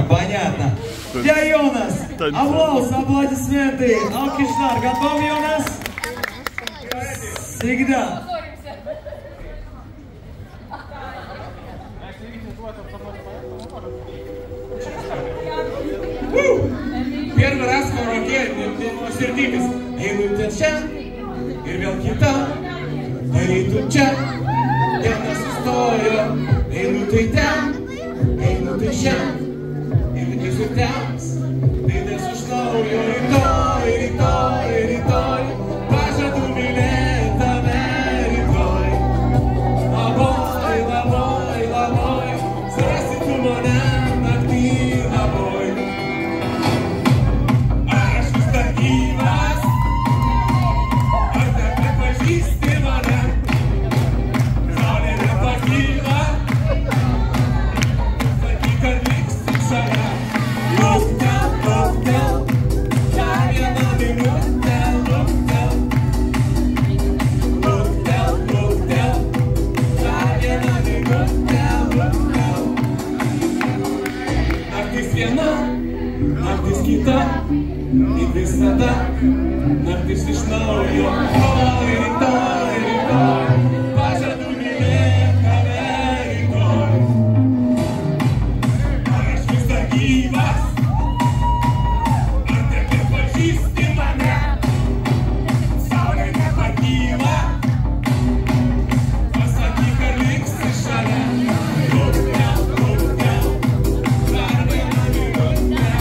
Понятно. Для Йонас. Аплодисменты. Алкишлар. Готов, Йонас? Всегда. Первый раз в уроке сердитесь. Einu čia ir vėl kita. Einu čia, ten nesustojo. Einu tai ten, einu tai čia. Ir visur ten, tai iš naujo. Rytoj, rytoj, rytoj. Pažadu mylėti tave rytoj. Labai, labai, labai. Surasi tu mane naktį labai. Aš vis dar gyvas. Ar nepripažįsti mane? Saulė nepakyla. Sakyk, kad liksi šalia. Luktel, luktel. Dar vieną minutę. Luktel. Luktel, luktel. Dar vieną minutę. Luktel. Naktis viena, naktis kita. Ir visada naktis iš naujo. Rytoj, rytoj, rytoj. Pažadu mylėti tave rytoj. Ar aš vis dar gyvas? Ar nepripažįsti mane? Saulė nepakyla. Pasakyk, ar liksi šalia. Luktel, luktel. Dar vieną minutę.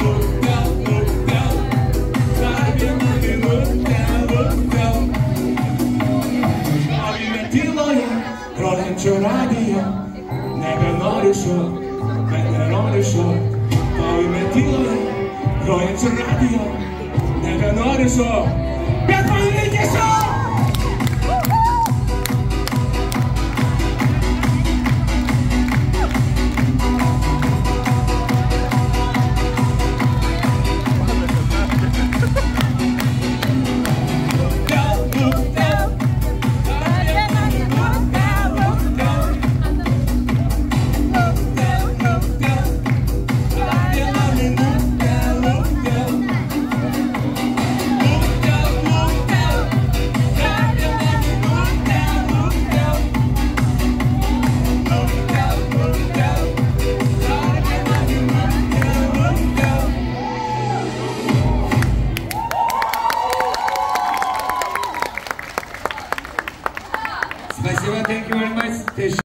Luktel, luktel. Dar vieną minutę. Luktel. Stovime tyloje, grojančio radijo. Nebenoriu šokt, bet nenoriu šokt. Stovime tyloje, grojančio radijo. Nebenoriu šokt, bet man reikia šokt.